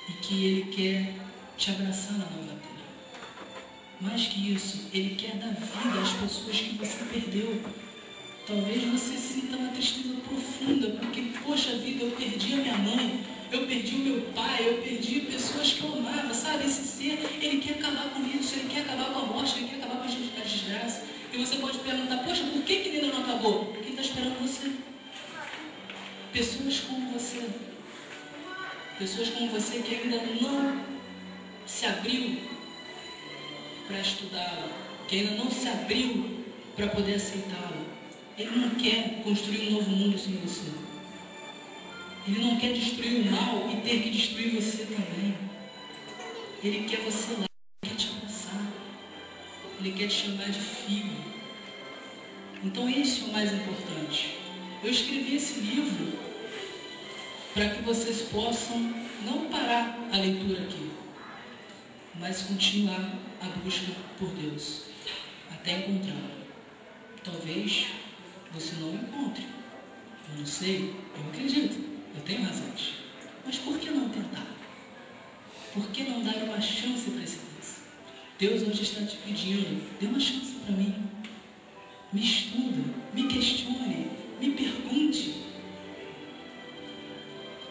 e que Ele quer te abraçar na nova vida. Mais que isso, Ele quer dar vida às pessoas que você perdeu. Talvez você sinta uma tristeza profunda, porque, poxa vida, eu perdi a minha mãe, eu perdi o meu pai, eu perdi pessoas que eu amava, sabe? Esse ser, ele quer acabar com isso, ele quer acabar com a morte, ele quer acabar com a desgraça. E você pode perguntar, poxa, por que ele ainda não acabou? Porque ele está esperando você. Pessoas como você. Pessoas como você que ainda não se abriu para estudá-lo, que ainda não se abriu para poder aceitá-lo. Ele não quer construir um novo mundo sem você. Ele não quer destruir o mal e ter que destruir você também. Ele quer você lá, ele quer te abraçar. Ele quer te chamar de filho. Então esse é o mais importante. Eu escrevi esse livro para que vocês possam não parar a leitura aqui, mas continuar a busca por Deus, até encontrá-lo. Talvez você não encontre. Eu não sei, eu acredito, eu tenho razões. Mas por que não tentar? Por que não dar uma chance para esse Deus? Deus hoje está te pedindo, dê uma chance para mim. Me estuda, me questione, me pergunte.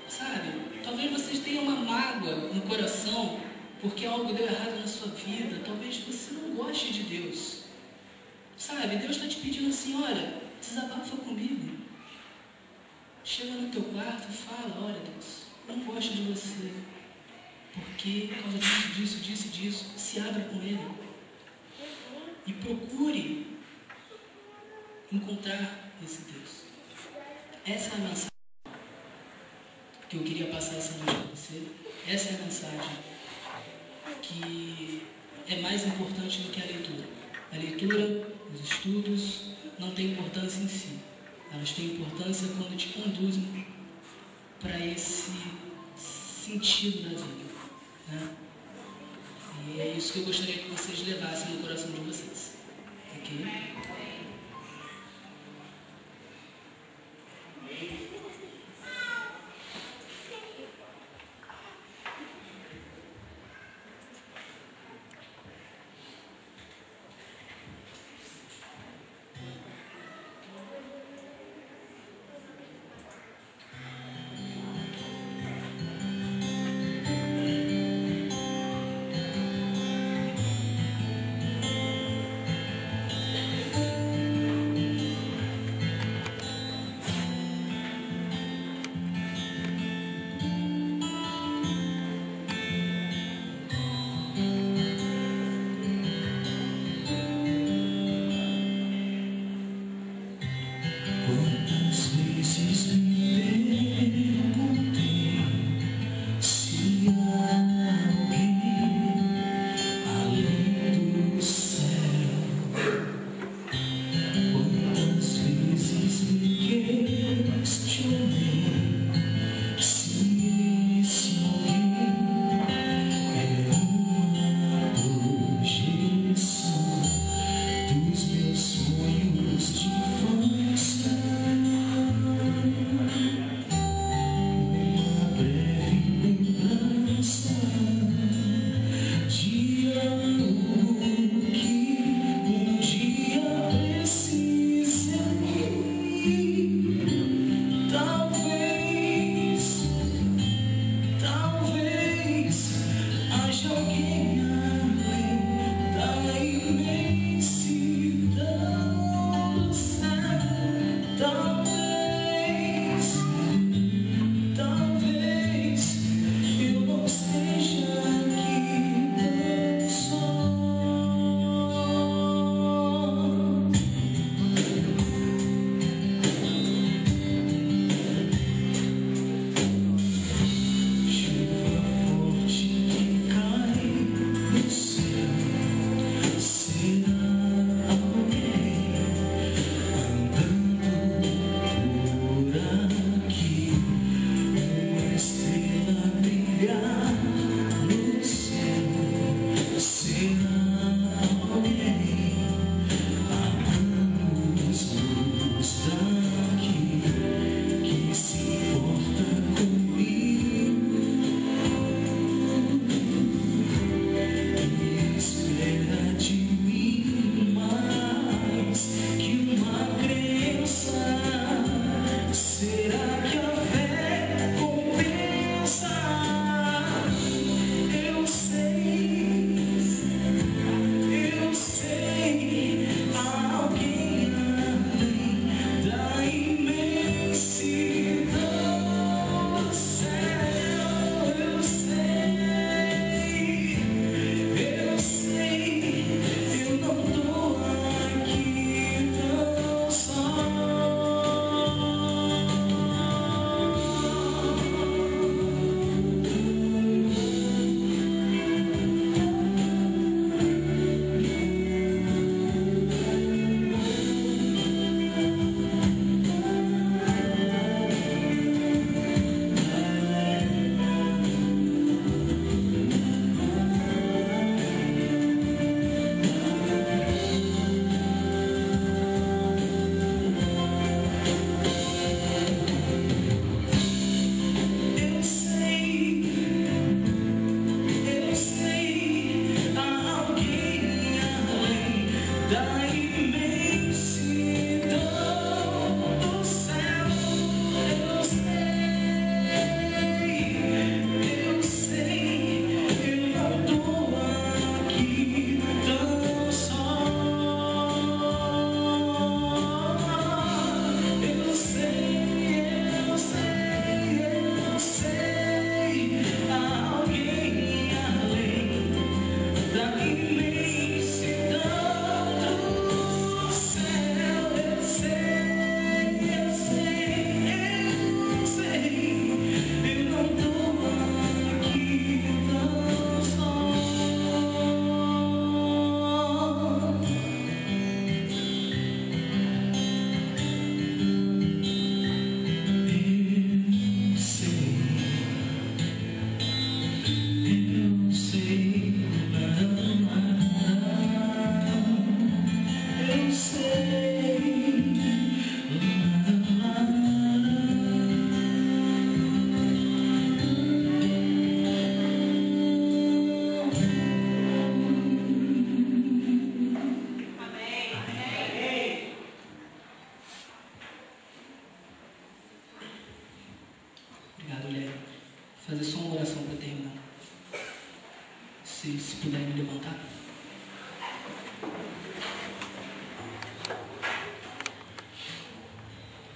Sabe, talvez vocês tenham uma mágoa no coração porque algo deu errado na sua vida. Talvez você não goste de Deus. Sabe, Deus está te pedindo assim, olha, desabafa comigo. Chega no teu quarto e fala, olha Deus, eu não gosto de você. Porque por causa disso, se abra com Ele. E procure encontrar esse Deus. Essa é a mensagem que eu queria passar essa noite para você. Essa é a mensagem que é mais importante do que a leitura. A leitura, os estudos, não têm importância em si. Elas têm importância quando te conduzem para esse sentido da vida, né? E é isso que eu gostaria que vocês levassem no coração de vocês. Ok?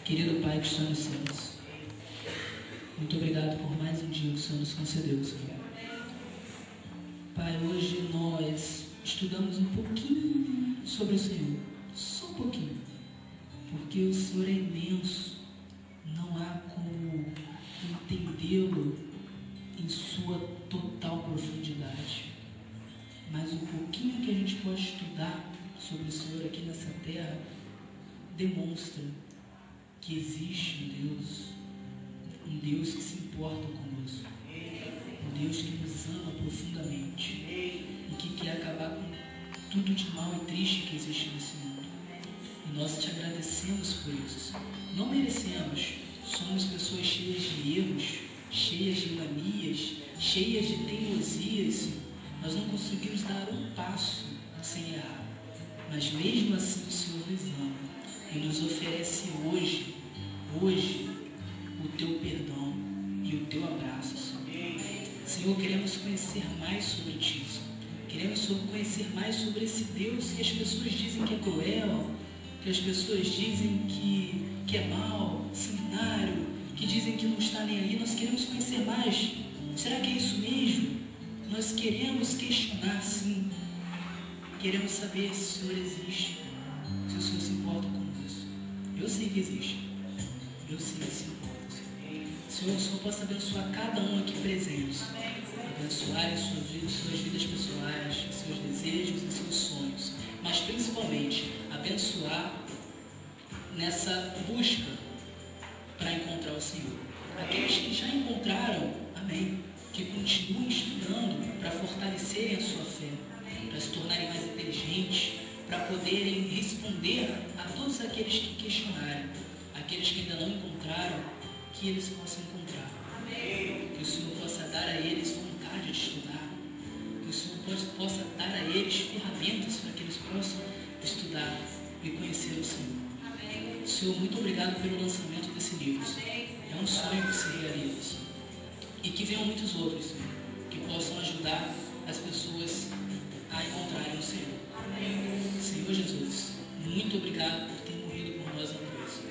Querido Pai que está nos céus, muito obrigado por mais um dia que o Senhor nos concedeu, Senhor. Pai, hoje nós estudamos um pouquinho sobre o Senhor, só um pouquinho, porque o Senhor é imenso, não há como entendê-lo em sua total profundidade. Mas o pouquinho que a gente pode estudar sobre o Senhor aqui nessa terra demonstra que existe um Deus que se importa conosco, um Deus que nos ama profundamente e que quer acabar com tudo de mal e triste que existe nesse mundo. E nós te agradecemos por isso. Não merecemos, somos pessoas cheias de erros, cheias de manias, cheias de teimosias. Nós não conseguimos dar um passo sem errar, mas mesmo assim o Senhor nos ama e nos oferece hoje o teu perdão e o teu abraço, Senhor. Senhor, queremos conhecer mais sobre ti, Senhor. Queremos conhecer mais sobre esse Deus que as pessoas dizem que é cruel, que as pessoas dizem que é mau, sanguinário, que dizem que não está nem aí. Nós queremos conhecer mais. Será que é isso mesmo? Nós queremos questionar, sim. Queremos saber se o Senhor existe, se o Senhor se importa conosco. Eu sei que existe. Eu sei que se importa. Senhor, o Senhor possa abençoar cada um aqui presente. Abençoar as suas vidas pessoais, seus desejos e seus sonhos. Mas principalmente, abençoar nessa busca para encontrar o Senhor. Aqueles que já encontraram, amém, que continuem estudando para fortalecerem a sua fé, para se tornarem mais inteligentes, para poderem responder a todos aqueles que questionarem, aqueles que ainda não encontraram, que eles possam encontrar. Que o Senhor possa dar a eles vontade de estudar, que o Senhor possa dar a eles ferramentas para que eles possam estudar e conhecer o Senhor. Senhor, muito obrigado pelo lançamento desse livro, Senhor. É um sonho que se realiza, Senhor. E que venham muitos outros, Senhor, que possam ajudar as pessoas a encontrarem o Senhor. Senhor Jesus, muito obrigado por ter morrido por nós na cruz.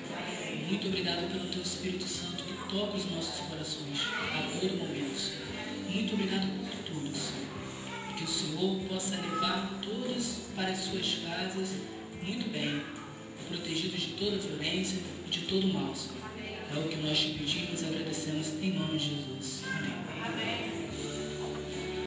Muito obrigado pelo Teu Espírito Santo que toca os nossos corações a todo momento, Senhor. Muito obrigado por tudo, Senhor. Que o Senhor possa levar todos para as suas casas muito bem, protegidos de toda violência e de todo mal, Senhor. É o que nós te pedimos e agradecemos em nome